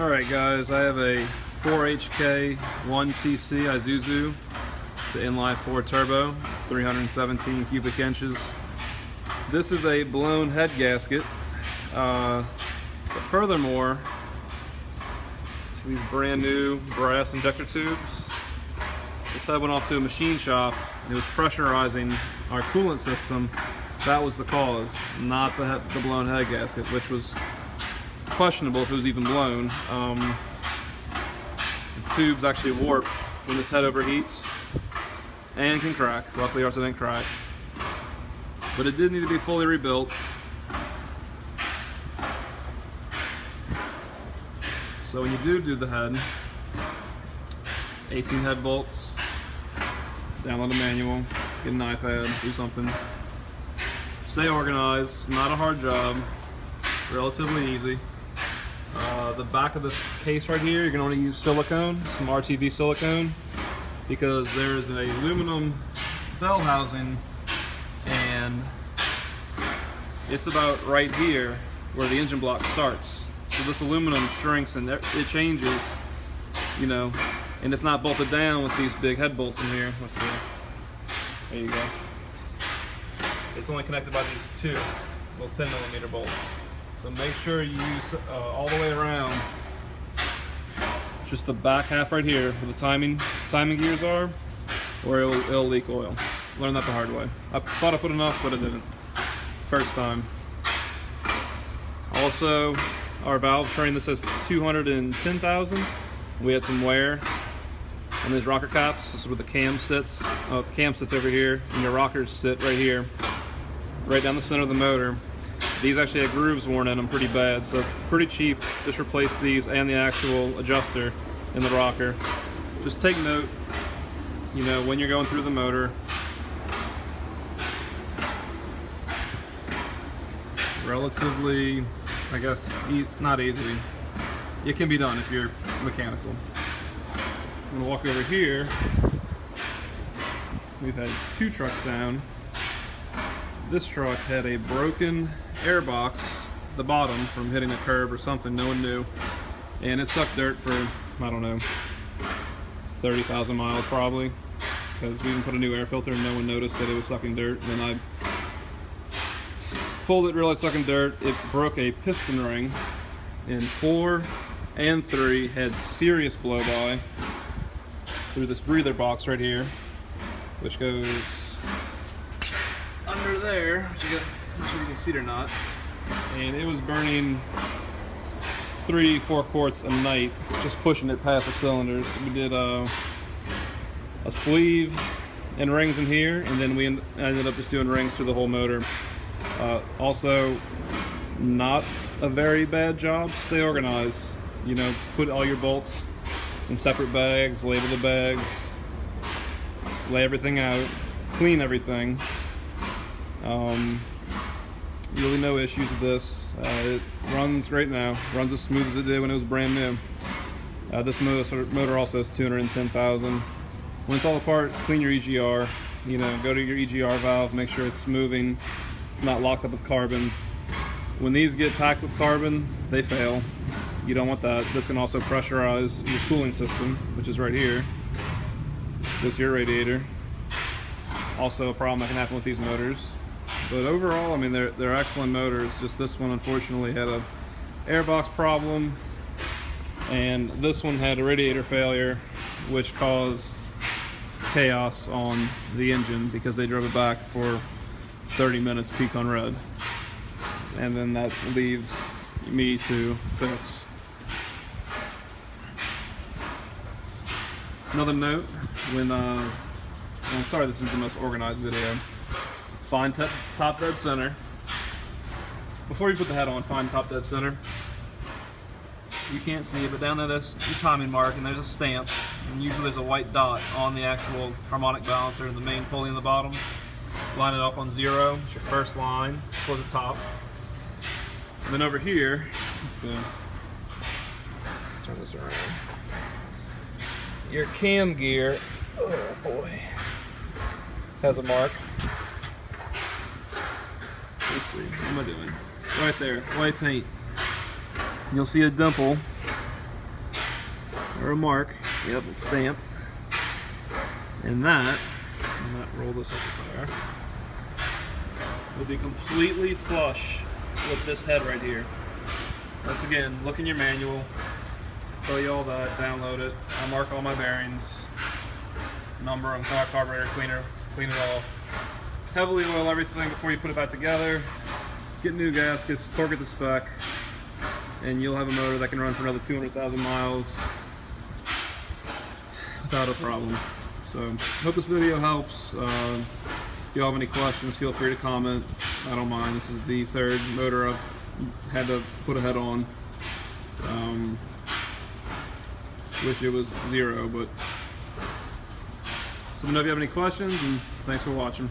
Alright guys, I have a 4HK 1TC Isuzu. It's an inline 4 turbo, 317 cubic inches. This is a blown head gasket. But furthermore, see these brand new brass injector tubes. This head went off to a machine shop. It was pressurizing our coolant system. That was the cause, not the blown head gasket, which was questionable if it was even blown. The tubes actually warp when this head overheats and can crack. Luckily ours didn't crack, but it did need to be fully rebuilt. So when you do the head, 18 head bolts, download a manual, get an iPad, do something. Stay organized, not a hard job, relatively easy. The back of this case right here, you're going to want to use silicone, some RTV silicone, because there's an aluminum bell housing and it's about right here where the engine block starts. So this aluminum shrinks and it changes, you know, and it's not bolted down with these big head bolts in here. Let's see. There you go. It's only connected by these two little 10mm bolts. So make sure you use all the way around, just the back half right here where the timing gears are, or it'll leak oil. Learned that the hard way. I thought I put enough, but it didn't. First time. Also, our valve train, this says 210,000. We had some wear on these rocker caps. This is where the cam sits. Cam sits over here, and your rockers sit right here, right down the center of the motor. These actually had grooves worn in them pretty bad, so pretty cheap. Just replace these and the actual adjuster in the rocker. Just take note, you know, when you're going through the motor. Relatively, I guess, not easily. It can be done if you're mechanical. I'm gonna walk over here. We've had 2 trucks down. This truck had a broken airbox, the bottom, from hitting a curb or something, no one knew. And it sucked dirt for, I don't know, 30,000 miles probably. Because we even put a new air filter and no one noticed that it was sucking dirt. And then I pulled it, realized sucking dirt. It broke a piston ring. And 4 and 3 had serious blow-by through this breather box right here, which goes under there, which I'm not sure if you can see it or not, and it was burning 3-4 quarts a night just pushing it past the cylinders. We did a sleeve and rings in here, and then we ended up just doing rings through the whole motor. Also, not a very bad job. Stay organized, you know, put all your bolts in separate bags, label the bags, lay everything out, clean everything. Really no issues with this. It runs great now. Runs as smooth as it did when it was brand new. This motor also has 210,000. When it's all apart, clean your EGR. You know, go to your EGR valve, make sure it's moving. It's not locked up with carbon. When these get packed with carbon, they fail. You don't want that. This can also pressurize your cooling system, which is right here. This is your radiator. Also a problem that can happen with these motors. But overall, I mean, they're excellent motors. Just this one, unfortunately, had a airbox problem, and this one had a radiator failure, which caused chaos on the engine because they drove it back for 30 minutes peaked on red. And then that leaves me to fix. Another note, I'm sorry this is the most organized video. Find top dead center. Before you put the head on, find top dead center. You can't see it, but down there there's your timing mark and there's a stamp. And usually there's a white dot on the actual harmonic balancer and the main pulley in the bottom. Line it up on 0. It's your first line towards the top. And then over here, let's see. Turn this around. Your cam gear, oh boy, has a mark. Let's see, what am I doing? Right there, white paint. You'll see a dimple or a mark. Yep, it's stamped. And that, I'm not roll this off the tire, will be completely flush with this head right here. Once again, look in your manual, tell you all that, download it. I mark all my bearings, number them, carburetor cleaner, clean it off. Heavily oil everything before you put it back together. Get new gaskets, torque it to spec, and you'll have a motor that can run for another 200,000 miles without a problem. So, hope this video helps. If you have any questions, feel free to comment. I don't mind. This is the third motor I've had to put a head on. Wish it was 0, but so let me know if you have any questions, and thanks for watching.